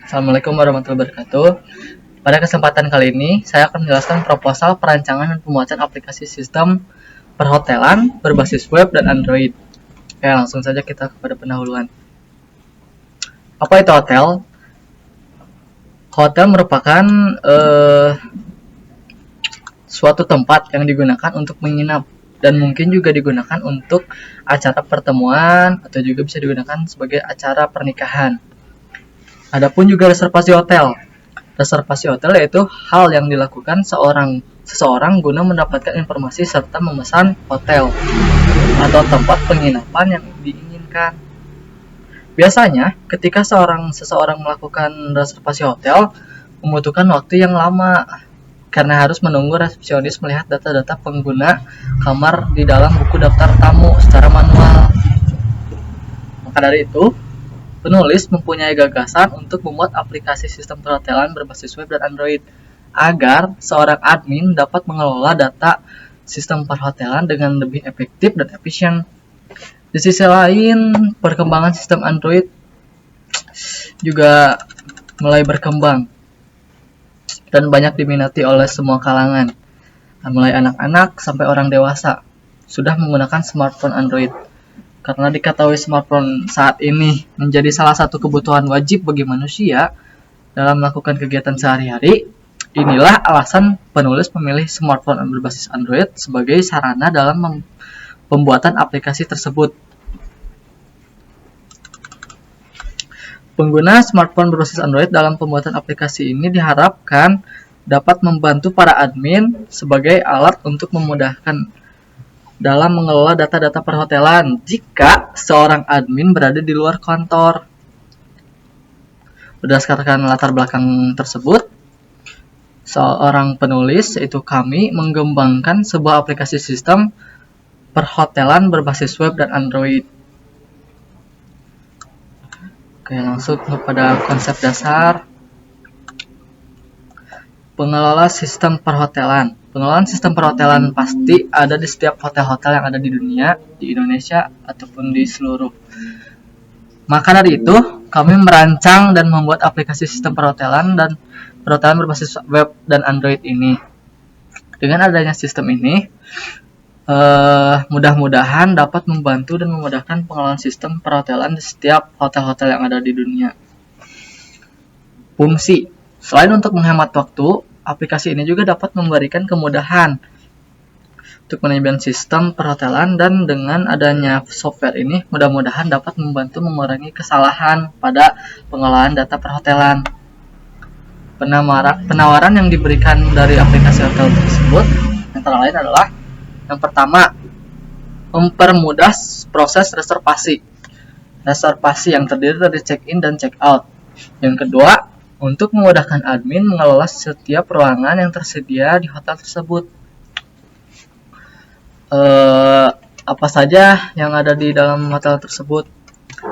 Assalamualaikum warahmatullahi wabarakatuh. Pada kesempatan kali ini, saya akan menjelaskan proposal perancangan dan pembuatan aplikasi sistem perhotelan berbasis web dan Android. Oke, langsung saja kita kepada pendahuluan. Apa itu hotel? Hotel merupakan suatu tempat yang digunakan untuk menginap dan mungkin juga digunakan untuk acara pertemuan atau juga bisa digunakan sebagai acara pernikahan. Adapun juga reservasi hotel. Reservasi hotel yaitu hal yang dilakukan seseorang guna mendapatkan informasi serta memesan hotel atau tempat penginapan yang diinginkan. Biasanya, ketika seseorang melakukan reservasi hotel, membutuhkan waktu yang lama karena harus menunggu resepsionis melihat data-data pengguna kamar di dalam buku daftar tamu secara manual. Maka dari itu, penulis mempunyai gagasan untuk membuat aplikasi sistem perhotelan berbasis web dan Android agar seorang admin dapat mengelola data sistem perhotelan dengan lebih efektif dan efisien. Di sisi lain, perkembangan sistem Android juga mulai berkembang dan banyak diminati oleh semua kalangan, mulai anak-anak sampai orang dewasa sudah menggunakan smartphone Android. Karena diketahui smartphone saat ini menjadi salah satu kebutuhan wajib bagi manusia dalam melakukan kegiatan sehari-hari, inilah alasan penulis memilih smartphone berbasis Android sebagai sarana dalam pembuatan aplikasi tersebut. Pengguna smartphone berbasis Android dalam pembuatan aplikasi ini diharapkan dapat membantu para admin sebagai alat untuk memudahkan dalam mengelola data-data perhotelan jika seorang admin berada di luar kantor. Berdasarkan latar belakang tersebut, seorang penulis, yaitu kami, mengembangkan sebuah aplikasi sistem perhotelan berbasis web dan Android. Oke, langsung kepada konsep dasar. Pengelola sistem perhotelan. Pengelolaan sistem perhotelan pasti ada di setiap hotel-hotel yang ada di dunia, di Indonesia, ataupun di seluruh. Maka dari itu, kami merancang dan membuat aplikasi sistem perhotelan dan perhotelan berbasis web dan Android ini. Dengan adanya sistem ini, mudah-mudahan dapat membantu dan memudahkan pengelolaan sistem perhotelan di setiap hotel-hotel yang ada di dunia. Fungsi. Selain untuk menghemat waktu, aplikasi ini juga dapat memberikan kemudahan untuk manajemen sistem perhotelan dan dengan adanya software ini mudah-mudahan dapat membantu mengurangi kesalahan pada pengelolaan data perhotelan. Penawaran yang diberikan dari aplikasi hotel tersebut antara lain adalah yang pertama, mempermudah proses reservasi. Reservasi yang terdiri dari check-in dan check-out. Yang kedua, untuk memudahkan admin mengelola setiap ruangan yang tersedia di hotel tersebut. Apa saja yang ada di dalam hotel tersebut,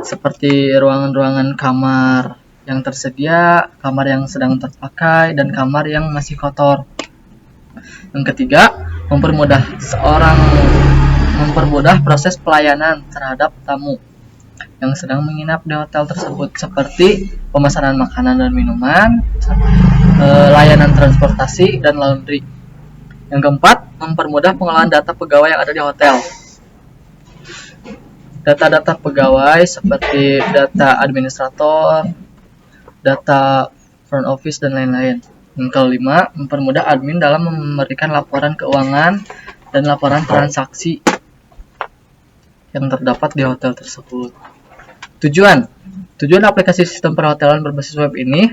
seperti ruangan-ruangan kamar yang tersedia, kamar yang sedang terpakai, dan kamar yang masih kotor. Yang ketiga, mempermudah proses pelayanan terhadap tamu yang sedang menginap di hotel tersebut, seperti pemesanan makanan dan minuman, layanan transportasi, dan laundry. Yang keempat, mempermudah pengelolaan data pegawai yang ada di hotel. Data-data pegawai seperti data administrator, data front office, dan lain-lain. Yang kelima, mempermudah admin dalam memberikan laporan keuangan dan laporan transaksi yang terdapat di hotel tersebut. Tujuan aplikasi sistem perhotelan berbasis web ini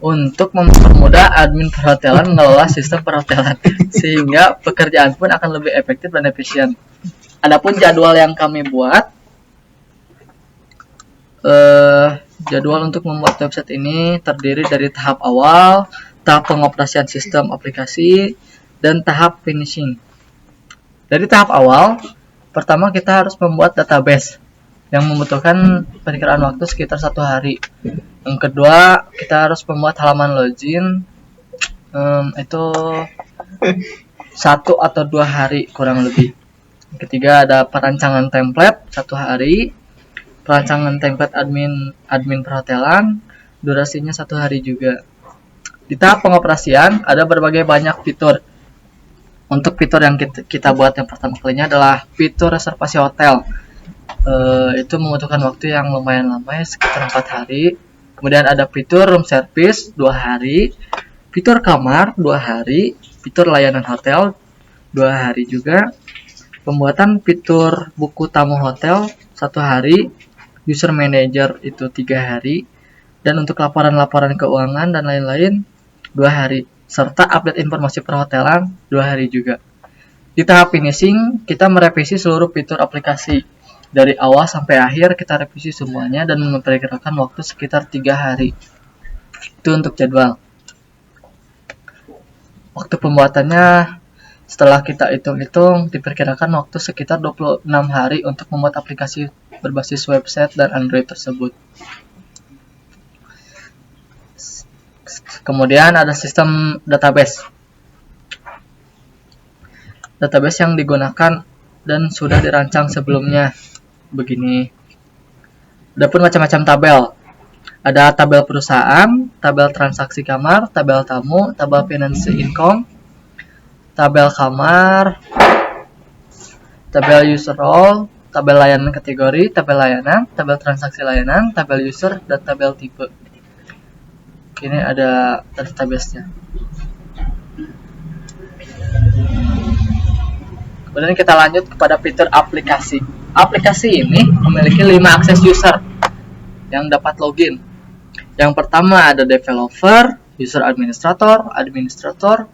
untuk mempermudah admin perhotelan mengelola sistem perhotelan sehingga pekerjaan pun akan lebih efektif dan efisien. Adapun jadwal yang kami buat, jadwal untuk membuat website ini terdiri dari tahap awal, tahap pengoperasian sistem aplikasi, dan tahap finishing. Dari tahap awal, pertama kita harus membuat database yang membutuhkan perkiraan waktu sekitar 1 hari. Yang kedua, kita harus membuat halaman login, itu 1 atau 2 hari kurang lebih. Yang ketiga, ada perancangan template 1 hari, perancangan template admin perhotelan, durasinya 1 hari juga. Di tahap pengoperasian ada berbagai banyak fitur. Untuk fitur yang kita buat yang pertama kalinya adalah fitur reservasi hotel. Itu membutuhkan waktu yang lumayan lama ya, sekitar 4 hari. Kemudian ada fitur room service 2 hari, fitur kamar 2 hari, fitur layanan hotel 2 hari juga, pembuatan fitur buku tamu hotel 1 hari, user manager itu 3 hari, dan untuk laporan-laporan keuangan dan lain-lain 2 hari, serta update informasi perhotelan 2 hari juga. Di tahap finishing, kita merevisi seluruh fitur aplikasi. Dari awal sampai akhir kita revisi semuanya dan memperkirakan waktu sekitar 3 hari. Itu untuk jadwal. Waktu pembuatannya setelah kita hitung-hitung diperkirakan waktu sekitar 26 hari untuk membuat aplikasi berbasis website dan Android tersebut. Kemudian ada sistem database. Database yang digunakan dan sudah dirancang sebelumnya begini. Ada pun macam-macam tabel. Ada tabel perusahaan, tabel transaksi kamar, tabel tamu, tabel finance income, tabel kamar, tabel user role, tabel layanan kategori, tabel layanan, tabel transaksi layanan, tabel user, dan tabel tipe. Ini ada database-nya. Kemudian kita lanjut kepada fitur aplikasi. Aplikasi ini memiliki 5 akses user yang dapat login. Yang pertama ada developer, user administrator,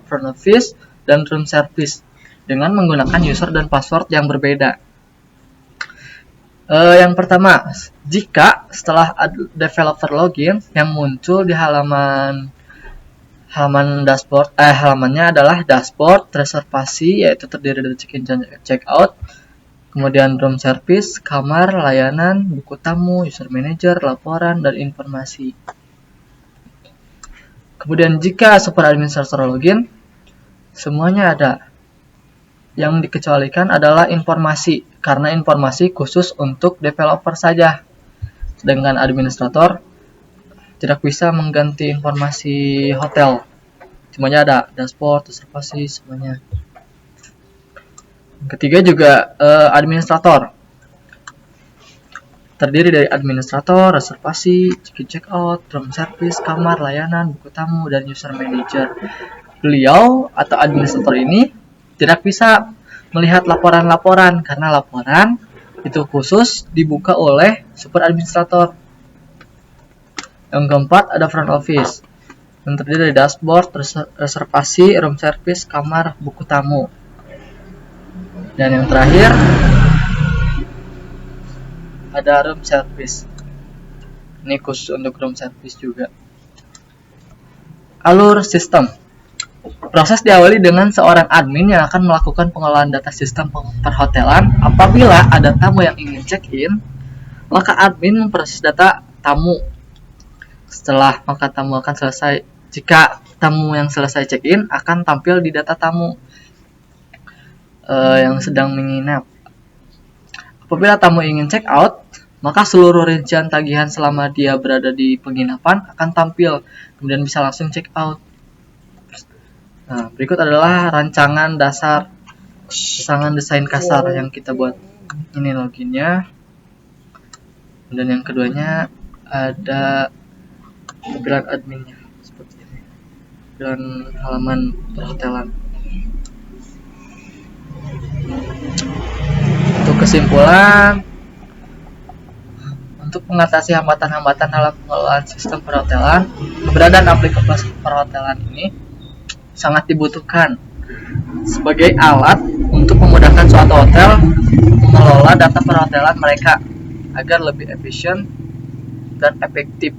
front office, dan room service dengan menggunakan user dan password yang berbeda. Yang pertama, jika setelah developer login yang muncul di halaman dashboard, halamannya adalah dashboard, reservasi yaitu terdiri dari check-in dan check-out, kemudian room service, kamar, layanan, buku tamu, user manager, laporan, dan informasi. Kemudian jika super administrator login, semuanya ada. Yang dikecualikan adalah informasi, karena informasi khusus untuk developer saja. Sedangkan administrator tidak bisa mengganti informasi hotel. Semuanya ada, dashboard, reservasi, semuanya. Yang ketiga juga administrator. Terdiri dari administrator, reservasi, check-in check-out, room service, kamar, layanan, buku tamu, dan user manager. Beliau atau administrator ini tidak bisa melihat laporan-laporan karena laporan itu khusus dibuka oleh super administrator. Yang keempat ada front office yang terdiri dari dashboard, reservasi, room service, kamar, buku tamu. Dan yang terakhir ada room service. Ini khusus untuk room service juga. Alur sistem. Proses diawali dengan seorang admin yang akan melakukan pengelolaan data sistem perhotelan. Apabila ada tamu yang ingin check-in, maka admin memproses data tamu. Setelah maka tamu akan selesai. Jika tamu yang selesai check-in akan tampil di data tamu yang sedang menginap. Apabila tamu ingin check-out, maka seluruh rincian tagihan selama dia berada di penginapan akan tampil. Kemudian bisa langsung check-out. Nah, berikut adalah rancangan dasar, rancangan desain kasar yang kita buat. Ini loginnya. Dan yang keduanya ada tampilan adminnya seperti ini. Tampilan halaman perhotelan. Untuk kesimpulan, untuk mengatasi hambatan-hambatan dalam pengelolaan sistem perhotelan, keberadaan aplikasi perhotelan ini sangat dibutuhkan sebagai alat untuk memudahkan suatu hotel mengelola data perhotelan mereka agar lebih efisien dan efektif.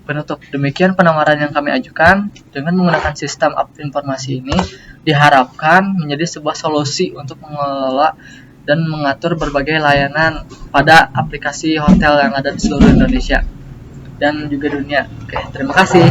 Penutup, demikian penawaran yang kami ajukan. Dengan menggunakan sistem informasi ini diharapkan menjadi sebuah solusi untuk mengelola dan mengatur berbagai layanan pada aplikasi hotel yang ada di seluruh Indonesia dan juga dunia. Oke, terima kasih.